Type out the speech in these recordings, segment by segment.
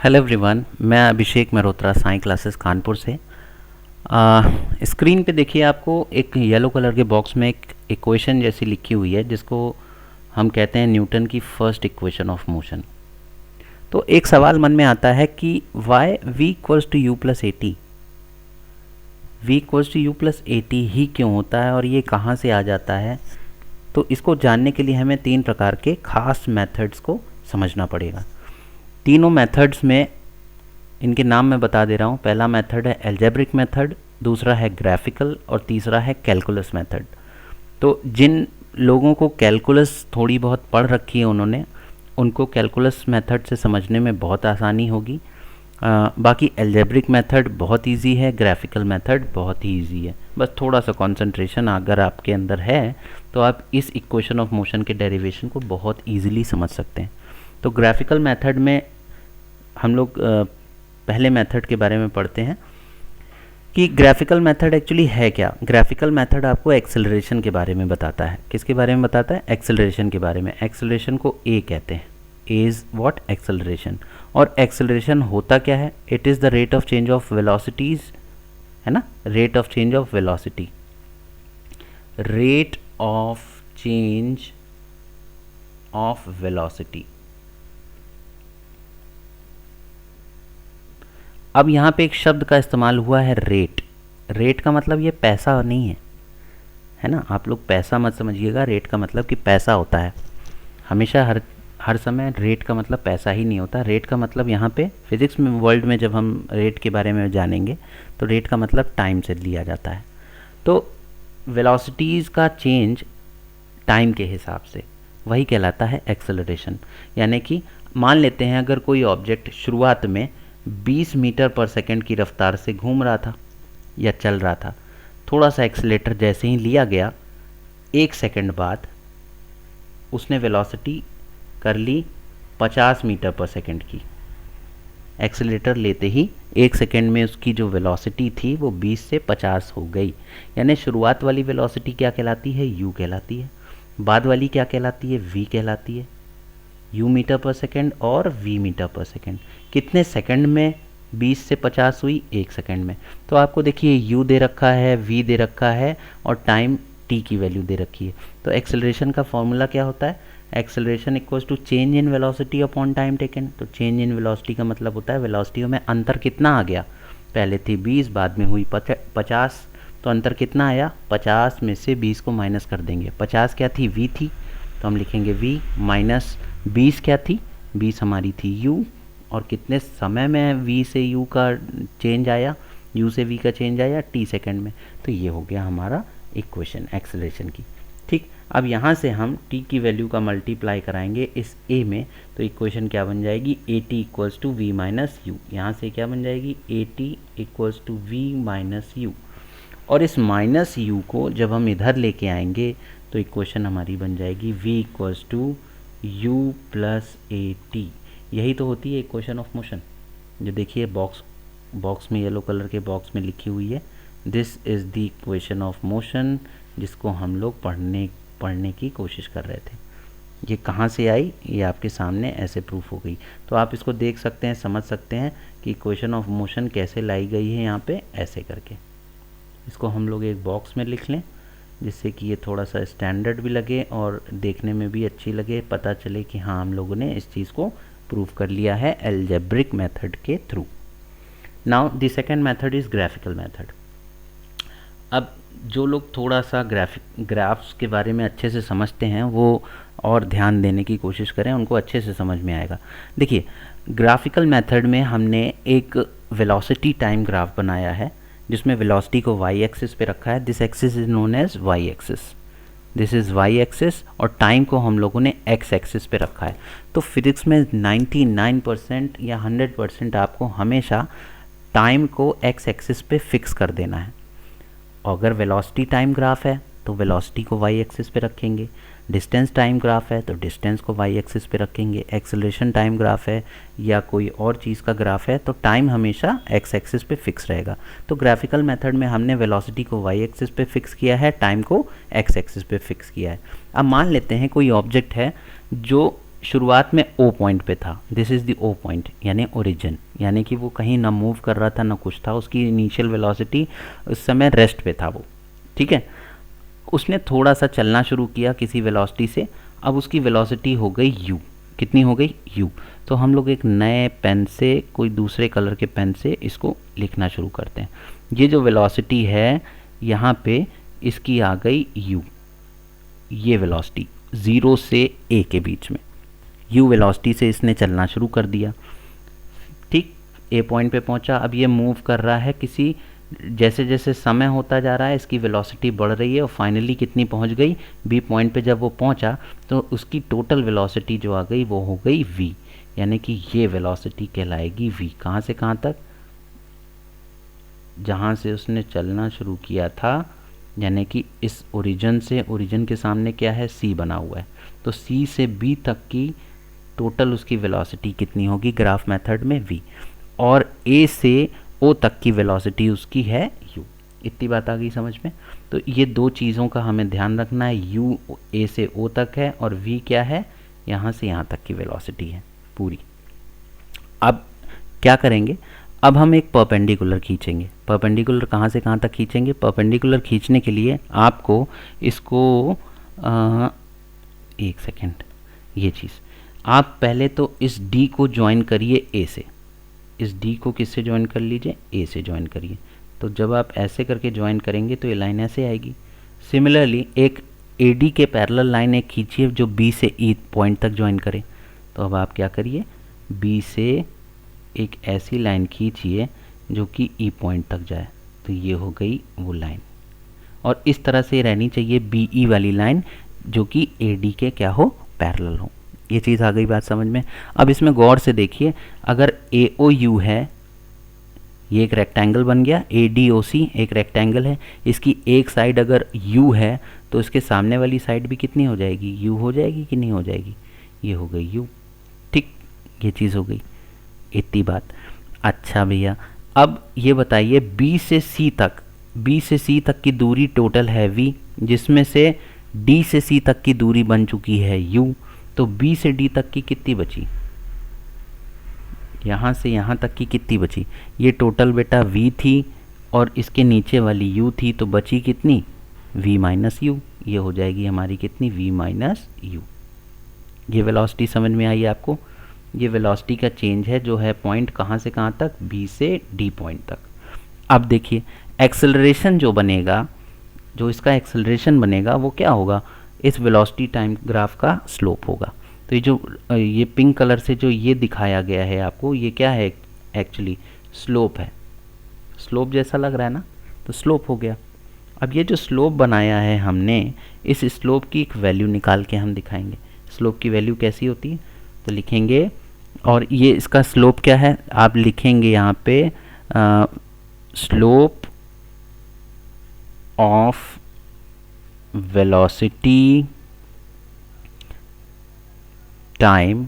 Hello everyone, मैं अभिषेक Malhotra Sai classes Kanpur से। Screen पे देखिए, आपको एक येलो कलर के बॉक्स में एक इक्वेशन जैसी लिखी हुई है जिसको हम कहते हैं न्यूटन की फर्स्ट इक्वेशन ऑफ मोशन। तो एक सवाल मन में आता है कि why v equals to u plus a t, v equals to u plus a t ही क्यों होता है और ये कहाँ से आ जाता है। तो इसको जानने के लिए हमें 3 प्रकार के खास मेथड्स को समझना पड़ेगा। तीनों मेथड्स में इनके नाम मैं बता दे रहा हूँ। पहला मेथड है एल्जेब्रिक मेथड, दूसरा है ग्राफिकल और तीसरा है कैलकुलस मेथड। तो जिन लोगों को कैलकुलस थोड़ी बहुत पढ़ रखी है उनको कैलकुलस मेथड से समझने में बहुत आसानी होगी। बाकी एल्जेब्रिक मेथड बहुत इजी है, ग्राफिकल मेथड बहुत ही इजी है। बस थोड़ा सा कंसंट्रेशन अगर आपके अंदर है तो आप इस इक्वेशन ऑफ मोशन के डेरिवेशन को बहुत ईजिली समझ सकते हैं। तो ग्राफिकल मेथड में हम लोग पहले मेथड के बारे में पढ़ते हैं कि ग्राफिकल मेथड एक्चुअली है क्या। ग्राफिकल मेथड आपको एक्सेलरेशन के बारे में बताता है। किसके बारे में बताता है? एक्सेलरेशन के बारे में। एक्सेलरेशन को ए कहते हैं, ए इज़ व्हाट? एक्सेलरेशन। और एक्सेलरेशन होता क्या है? It is the rate of change of velocities, है ना, rate of change of velocity, rate of change of velocity. अब यहाँ पे एक शब्द का इस्तेमाल हुआ है रेट। रेट का मतलब ये पैसा नहीं है ना, आप लोग पैसा मत समझिएगा। रेट का मतलब कि पैसा होता है हमेशा, हर समय रेट का मतलब पैसा ही नहीं होता। रेट का मतलब यहाँ पे फिज़िक्स में, वर्ल्ड में जब हम रेट के बारे में जानेंगे तो रेट का मतलब टाइम से लिया जाता है। तो वेलोसिटीज़ का चेंज टाइम के हिसाब से वही कहलाता है एक्सेलरेशन। यानी कि मान लेते हैं अगर कोई ऑब्जेक्ट शुरुआत में 20 मीटर पर सेकंड की रफ्तार से घूम रहा था या चल रहा था, थोड़ा सा एक्सीलेटर जैसे ही लिया गया, 1 सेकंड बाद उसने वेलोसिटी कर ली 50 मीटर पर सेकंड की। एक्सीलेटर लेते ही 1 सेकंड में उसकी जो वेलोसिटी थी वो 20 से 50 हो गई। यानी शुरुआत वाली वेलोसिटी क्या कहलाती है? u कहलाती है। बाद वाली क्या कहलाती है? v कहलाती है। u मीटर पर सेकंड और v मीटर पर सेकंड। कितने सेकंड में 20 से 50 हुई? 1 सेकंड में। तो आपको देखिए u दे रखा है, v दे रखा है और टाइम t की वैल्यू दे रखी है। तो एक्सेलरेशन का फॉर्मूला क्या होता है? Acceleration equals to change in velocity upon time taken. तो चेंज इन वेलोसिटी का मतलब होता है वेलोसिटियों में अंतर कितना आ गया। पहले थी 20, बाद में हुई 50, तो अंतर कितना आया? 50 में से 20 को माइनस कर देंगे। 50 क्या थी? v थी, तो हम लिखेंगे v माइनस 20 क्या थी? 20 हमारी थी u। और कितने समय में v से u का चेंज आया, u से v का चेंज आया? t सेकंड में। तो ये हो गया हमारा इक्वेशन एक्सेलरेशन की। ठीक, अब यहाँ से हम t की वैल्यू का मल्टीप्लाई कराएंगे इस a में, तो इक्वेशन क्या बन जाएगी? A t equals to v minus u. यहाँ से क्या बन जाएगी? A t equals to v minus u. और इस माइनस यू को जब हम इधर लेके आएंगे तो इक्वेशन हमारी बन जाएगी v equals to u plus a t. यही तो होती है इक्वेशन ऑफ मोशन। जो देखिए बॉक्स में, येलो कलर के बॉक्स में लिखी हुई है, this is the equation of motion, जिसको हम लोग पढ़ने की कोशिश कर रहे थे। ये कहाँ से आई? ये आपके सामने ऐसे प्रूफ हो गई। तो आप इसको देख सकते हैं, समझ सकते हैं कि इक्वेशन ऑफ मोशन कैसे लाई गई है यहाँ पे ऐसे करके। इसको हम लोग एक बॉक्स में लिख लें जिससे कि ये थोड़ा सा स्टैंडर्ड भी लगे और देखने में भी अच्छी लगे, पता चले कि हाँ हम लोगों ने इस चीज़ को प्रूव कर लिया है एल्जेब्रिक मेथड के through. Now the second method is graphical method. अब जो लोग थोड़ा सा ग्राफ्स के बारे में अच्छे से समझते हैं वो और ध्यान देने की कोशिश करें, उनको अच्छे से समझ में आएगा। देखिए, ग्राफिकल मेथड में हमने एक वेलोसिटी टाइम ग्राफ बनाया है जिसमें वेलोसिटी को y एक्सिस पे रखा है। This axis is known as y axis, this is y axis, और टाइम को हम लोगों ने x एक्सिस पे रखा है। तो फिजिक्स में 99% या 100% आपको हमेशा टाइम को x एक्सिस पे फिक्स कर देना है। अगर वेलोसिटी टाइम ग्राफ है तो वेलोसिटी को y एक्सिस पे रखेंगे, डिस्टेंस टाइम ग्राफ है तो डिस्टेंस को y एक्सिस पे रखेंगे, एक्सेलरेशन टाइम ग्राफ है या कोई और चीज़ का ग्राफ है तो टाइम हमेशा x एक्सिस पे फिक्स रहेगा। तो ग्राफिकल मेथड में हमने वेलोसिटी को y एक्सिस पे फिक्स किया है, टाइम को x एक्सिस पे फिक्स किया है। अब मान लेते हैं कोई ऑब्जेक्ट है जो शुरुआत में ओ पॉइंट पे था, this is the O point यानी ओरिजिन, यानी कि वो कहीं ना मूव कर रहा था ना कुछ था, उसकी इनिशियल वेलोसिटी उस समय रेस्ट पे था वो, ठीक है। उसने थोड़ा सा चलना शुरू किया किसी वेलोसिटी से, अब उसकी वेलोसिटी हो गई u, कितनी हो गई u। तो हम लोग एक नए पेन से, कोई दूसरे कलर के पेन से इसको लिखना शुरू करते हैं। ये जो वेलोसिटी है यहाँ पे इसकी आ गई u, ये वेलोसिटी 0 से a के बीच में, u वेलोसिटी से इसने चलना शुरू कर दिया, ठीक। a पॉइंट पे पहुंचा, अब ये मूव कर रहा है किसी, जैसे जैसे समय होता जा रहा है इसकी वेलोसिटी बढ़ रही है और फाइनली कितनी पहुंच गई, b पॉइंट पे जब वो पहुंचा तो उसकी टोटल वेलोसिटी जो आ गई वो हो गई v, यानी कि ये वेलोसिटी कहलाएगी v। कहाँ से कहाँ तक, जहाँ से उसने चलना शुरू किया था, यानी कि इस ओरिजिन से, ओरिजिन के सामने क्या है c बना हुआ है, तो c से b तक की टोटल उसकी वेलोसिटी कितनी होगी ग्राफ मेथड में v, और a से o तक की वेलोसिटी उसकी है u। इतनी बात आ गई समझ में। तो ये दो चीज़ों का हमें ध्यान रखना है, u a से o तक है और v क्या है, यहाँ से यहाँ तक की वेलोसिटी है पूरी। अब क्या करेंगे, अब हम एक परपेंडिकुलर खींचेंगे। परपेंडिकुलर कहाँ से कहाँ तक खींचेंगे, परपेंडिकुलर खींचने के लिए आपको इसको एक सेकेंड, ये चीज़ आप पहले तो इस d को ज्वाइन करिए a से, इस d को किससे ज्वाइन कर लीजिए, a से ज्वाइन करिए। तो जब आप ऐसे करके ज्वाइन करेंगे तो ये लाइन ऐसे आएगी। सिमिलरली एक AD के पैरेलल लाइन एक खींचिए जो B से E पॉइंट तक ज्वाइन करे। तो अब आप क्या करिए, B से एक ऐसी लाइन खींचिए जो कि E पॉइंट तक जाए, तो ये हो गई वो लाइन। और इस तरह से रहनी चाहिए BE वाली लाइन जो कि AD के क्या हो, पैरेलल हो। ये चीज़ आ गई बात समझ में। अब इसमें गौर से देखिए, अगर AOU है, ये एक रेक्टेंगल बन गया, ADOC एक रेक्टेंगल है, इसकी एक साइड अगर U है तो इसके सामने वाली साइड भी कितनी हो जाएगी, U हो जाएगी कि नहीं हो जाएगी, ये हो गई U, ठीक। ये चीज़ हो गई, इतनी बात। अच्छा भैया, अब ये बताइए B से C तक, B से C तक की दूरी टोटल है V, जिसमें से D से C तक की दूरी बन चुकी है U, तो B से D तक की कितनी बची, यहाँ से यहाँ तक की कितनी बची, ये टोटल बेटा V थी और इसके नीचे वाली U थी, तो बची कितनी V माइनस U, ये हो जाएगी हमारी कितनी V माइनस U। ये वेलोसिटी समझ में आई आपको, ये वेलोसिटी का चेंज है जो है पॉइंट कहाँ से कहाँ तक, B से D पॉइंट तक। अब देखिए एक्सेलरेशन जो बनेगा, जो इसका एक्सेलरेशन बनेगा वो क्या होगा, इस वेलोसिटी टाइम ग्राफ का स्लोप होगा। तो ये जो ये पिंक कलर से जो ये दिखाया गया है आपको, ये क्या है, एक्चुअली स्लोप है। स्लोप जैसा लग रहा है ना, तो स्लोप हो गया। अब ये जो स्लोप बनाया है हमने, इस स्लोप की एक वैल्यू निकाल के हम दिखाएंगे। स्लोप की वैल्यू कैसी होती है, तो लिखेंगे, और ये इसका स्लोप क्या है, आप लिखेंगे यहाँ पे slope of velocity time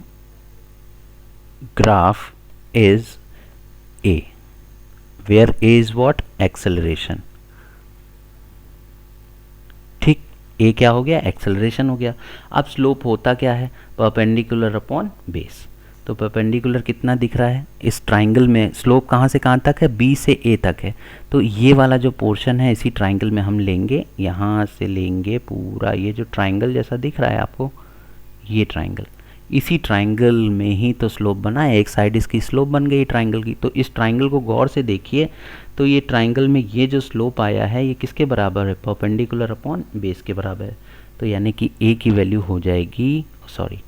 graph is a, where a is what, acceleration। ठीक, a क्या हो गया, एक्सेलरेशन हो गया। अब स्लोप होता क्या है, परपेंडिकुलर अपॉन बेस। तो परपेंडिकुलर कितना दिख रहा है, इस ट्राइंगल में स्लोप कहाँ से कहाँ तक है, B से A तक है। तो ये वाला जो पोर्शन है इसी ट्राइंगल में हम लेंगे, यहाँ से लेंगे पूरा, ये जो ट्राइंगल जैसा दिख रहा है आपको, ये ट्राइंगल, इसी ट्राइंगल में ही तो स्लोप बना है, एक साइड इसकी स्लोप बन गई ट्राइंगल की। तो इस ट्राइंगल को गौर से देखिए, तो ये ट्राइंगल में ये जो स्लोप आया है ये किसके बराबर है, परपेंडिकुलर अपॉन बेस के बराबर है। तो यानी कि a की वैल्यू हो जाएगी, सॉरी,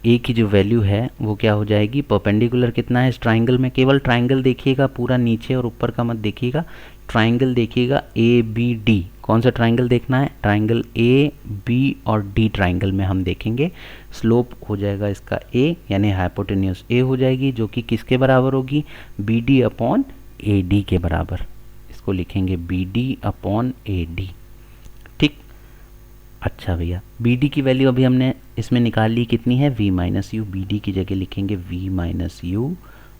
a की जो वैल्यू है वो क्या हो जाएगी, परपेंडिकुलर कितना है इस ट्राइंगल में, केवल ट्राइंगल देखिएगा, पूरा नीचे और ऊपर का मत देखिएगा, ट्राइंगल देखिएगा ABD। कौन सा ट्राइंगल देखना है, ट्राइंगल AB और D ट्राइंगल में हम देखेंगे। स्लोप हो जाएगा इसका A, यानी हाइपोटेन्यूज A हो जाएगी, जो कि किसके बराबर होगी, BD अपॉन AD के बराबर। इसको लिखेंगे BD अपॉन AD, ठीक। अच्छा भैया, BD की वैल्यू अभी हमने इसमें निकाल ली, कितनी है, V माइनस यू। BD की जगह लिखेंगे V minus u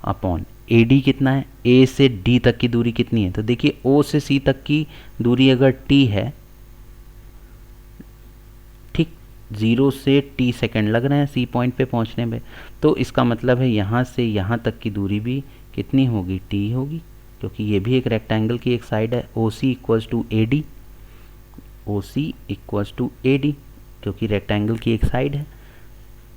upon AD कितना है, A से D तक की दूरी कितनी है, तो देखिए O से C तक की दूरी अगर T है, ठीक, 0 से t सेकंड लग रहे हैं सी पॉइंट पे पहुंचने में, तो इसका मतलब है यहाँ से यहाँ तक की दूरी भी कितनी होगी, t होगी, क्योंकि ये भी एक रेक्टेंगल की एक साइड है। O C equals to A D, O C equals to A D, क्योंकि रेक्टेंगल की एक साइड है,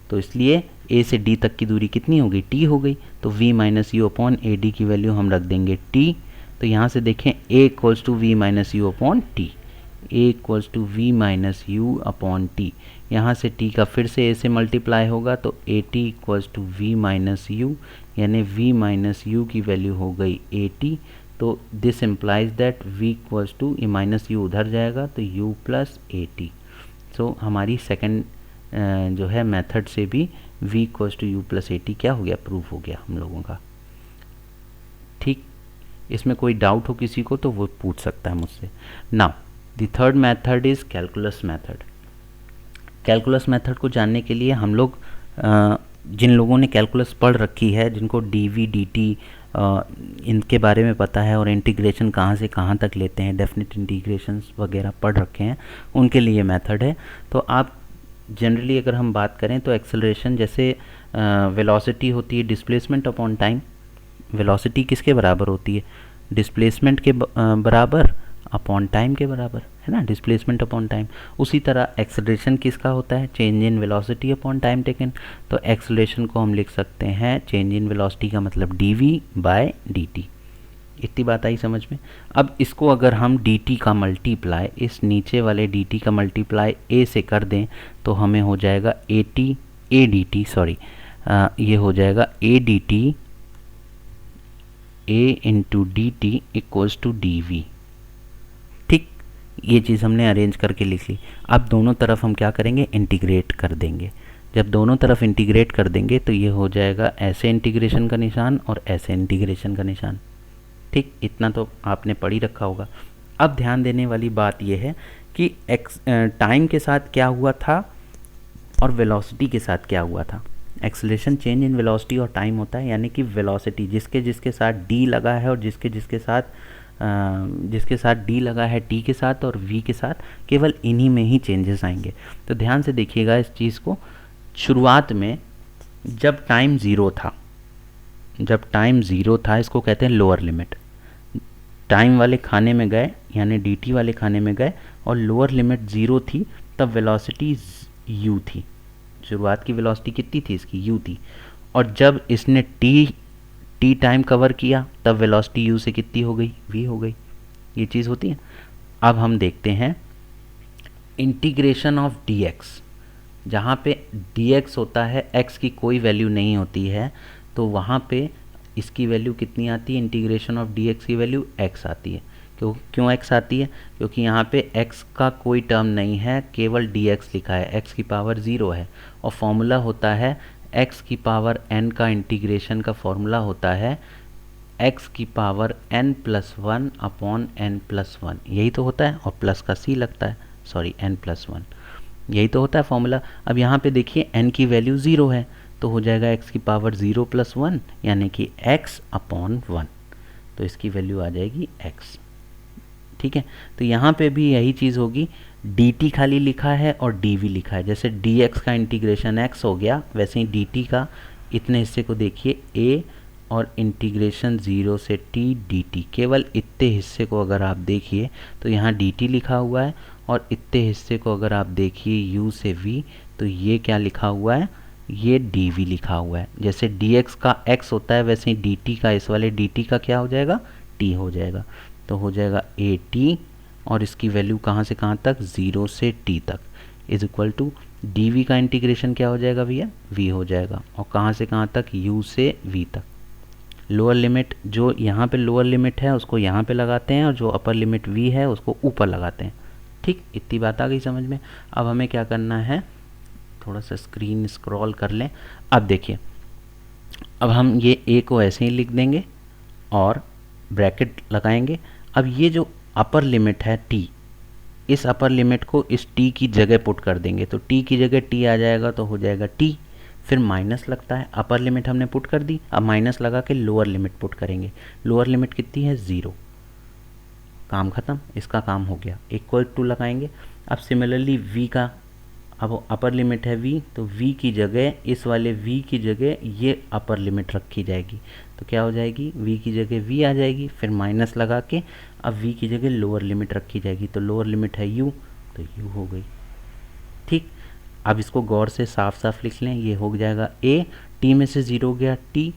तो इसलिए a से d तक की दूरी कितनी होगी, t हो गई। तो v minus u upon a d की वैल्यू हम रख देंगे t। तो यहाँ से देखें a equals to v minus u upon t, a equals to v minus u upon t. यहाँ से t का फिर से a से मल्टीप्लाई होगा तो a t equals to v minus u, यानी v माइनस यू की वैल्यू हो गई ए टी। तो this implies that v equals to ये माइनस यू उधर जाएगा तो u plus a t. So हमारी सेकंड जो है मेथड से भी v equals to u plus a t क्या हो गया, प्रूफ हो गया हम लोगों का। ठीक, इसमें कोई डाउट हो किसी को तो वो पूछ सकता है मुझसे। Now the third method is calculus method. Calculus method को जानने के लिए हम लोग जिन लोगों ने कैलकुलस पढ़ रखी है, जिनको डी वी डी टी इनके बारे में पता है और इंटीग्रेशन कहाँ से कहाँ तक लेते हैं, डेफिनेट इंटीग्रेशंस वगैरह पढ़ रखे हैं, उनके लिए मेथड है। तो आप जनरली अगर हम बात करें तो एक्सेलरेशन जैसे वेलोसिटी होती है डिस्प्लेसमेंट अपॉन टाइम, वेलोसिटी किसके बराबर होती है, डिस्प्लेसमेंट के बराबर अपॉन टाइम के बराबर, है ना, डिस्प्लेसमेंट अपॉन टाइम। उसी तरह एक्सेलरेशन किसका होता है, change in velocity upon time taken. तो एक्सेलरेशन को हम लिख सकते हैं चेंज इन वेलोसिटी का मतलब d v by d t. इतनी बात आई समझ में। अब इसको अगर हम डी टी का मल्टीप्लाई, इस नीचे वाले डी टी का मल्टीप्लाई ए से कर दें तो हमें हो जाएगा a t, a d t sorry, ये हो जाएगा a d t a into d t equals to d v. ठीक, ये चीज़ हमने अरेंज करके लिख ली। अब दोनों तरफ हम क्या करेंगे, इंटीग्रेट कर देंगे। जब दोनों तरफ इंटीग्रेट कर देंगे तो ये हो जाएगा ऐसे इंटीग्रेशन का निशान और ऐसे इंटीग्रेशन का निशान। ठीक, इतना तो आपने पढ़ ही रखा होगा। अब ध्यान देने वाली बात यह है कि टाइम के साथ क्या हुआ था और वेलोसिटी के साथ क्या हुआ था। एक्सेलरेशन चेंज इन वेलोसिटी और टाइम होता है, यानी कि वेलोसिटी जिसके जिसके साथ डी लगा है और जिसके साथ डी लगा है टी के साथ और वी के साथ, केवल इन्हीं में ही चेंजेस आएंगे। तो ध्यान से देखिएगा इस चीज़ को। शुरुआत में जब टाइम ज़ीरो था, इसको कहते हैं लोअर लिमिट। टाइम वाले खाने में गए, यानी डी टी वाले खाने में गए और लोअर लिमिट ज़ीरो थी, तब वेलोसिटी यू थी। शुरुआत की वेलोसिटी कितनी थी इसकी, यू थी। और जब इसने टी टाइम कवर किया तब वेलोसिटी यू से कितनी हो गई, वी हो गई। ये चीज़ होती है। अब हम देखते हैं इंटीग्रेशन ऑफ डी एक्स। जहाँ पे डी एक्स होता है, एक्स की कोई वैल्यू नहीं होती है, तो वहाँ पे इसकी वैल्यू कितनी आती है, इंटीग्रेशन ऑफ डी एक्स की वैल्यू एक्स आती है। क्यों एक्स आती है, क्योंकि यहाँ पे एक्स का कोई टर्म नहीं है, केवल डी एक्स लिखा है, एक्स की पावर ज़ीरो है। और फॉर्मूला होता है एक्स की पावर एन का इंटीग्रेशन का फॉर्मूला होता है एक्स की power n plus one upon n plus one, यही तो होता है। और प्लस का सी लगता है, सॉरी एन प्लस वन, यही तो होता है फॉर्मूला। अब यहाँ पे देखिए एन की वैल्यू ज़ीरो है, तो हो जाएगा एक्स की पावर ज़ीरो प्लस वन, यानी कि एक्स अपॉन वन। तो इसकी वैल्यू आ जाएगी एक्स। ठीक है, तो यहाँ पे भी यही चीज़ होगी। डी टी खाली लिखा है और डी वी लिखा है। जैसे डी एक्स का इंटीग्रेशन एक्स हो गया, वैसे ही डी टी का इतने हिस्से को देखिए ए और इंटीग्रेशन ज़ीरो से टी डी टी, केवल इतने हिस्से को अगर आप देखिए तो यहाँ डी टी लिखा हुआ है, और इतने हिस्से को अगर आप देखिए यू से वी, तो ये क्या लिखा हुआ है, ये डी वी लिखा हुआ है। जैसे डी एक्स का एक्स होता है, वैसे ही डी टी का, इस वाले डी टी का क्या हो जाएगा, टी हो जाएगा। तो हो जाएगा ए टी, और इसकी वैल्यू कहाँ से कहाँ तक, ज़ीरो से टी तक, is equal to d v का इंटीग्रेशन क्या हो जाएगा भैया, वी हो जाएगा। और कहाँ से कहाँ तक, यू से वी तक। लोअर लिमिट जो यहाँ पे लोअर लिमिट है उसको यहाँ पे लगाते हैं, और जो अपर लिमिट वी है उसको ऊपर लगाते हैं। ठीक, इतनी बात आ गई समझ में। अब हमें क्या करना है, थोड़ा सा स्क्रीन स्क्रॉल कर लें। अब देखिए, अब हम ये ए को ऐसे ही लिख देंगे और ब्रैकेट लगाएंगे। अब ये जो अपर लिमिट है टी, इस अपर लिमिट को इस टी की जगह पुट कर देंगे, तो टी की जगह टी आ जाएगा, तो हो जाएगा टी। फिर माइनस लगता है, अपर लिमिट हमने पुट कर दी, अब माइनस लगा के लोअर लिमिट पुट करेंगे। लोअर लिमिट कितनी है, ज़ीरो। काम ख़त्म, इसका काम हो गया। इक्वल टू लगाएंगे। अब सिमिलरली वी का अब अपर लिमिट है v, तो v की जगह, इस वाले v की जगह ये अपर लिमिट रखी जाएगी। तो क्या हो जाएगी, v की जगह v आ जाएगी, फिर माइनस लगा के अब v की जगह लोअर लिमिट रखी जाएगी। तो लोअर लिमिट है u, तो u हो गई। ठीक, अब इसको गौर से साफ साफ लिख लें, ये हो जाएगा a, t में से 0 गया, t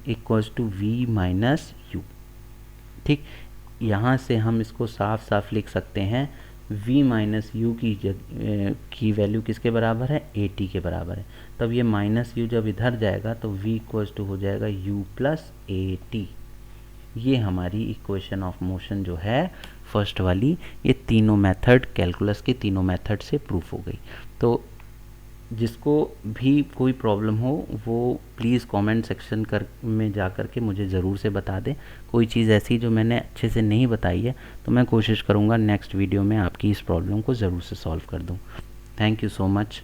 equals to v minus u. ठीक, यहाँ से हम इसको साफ साफ लिख सकते हैं v माइनस यू की वैल्यू किसके बराबर है, ए टी के बराबर है। तब ये माइनस यू जब इधर जाएगा तो v इक्वल्स टू हो जाएगा u प्लस ए टी। ये हमारी इक्वेशन ऑफ मोशन जो है फर्स्ट वाली, ये तीनों मेथड, कैलकुलस के तीनों मेथड से प्रूफ हो गई। तो जिसको भी कोई प्रॉब्लम हो वो प्लीज़ कमेंट सेक्शन में जा कर के मुझे ज़रूर से बता दें। कोई चीज़ ऐसी जो मैंने अच्छे से नहीं बताई है तो मैं कोशिश करूँगा नेक्स्ट वीडियो में आपकी इस प्रॉब्लम को ज़रूर से सॉल्व कर दूँ। Thank you so much.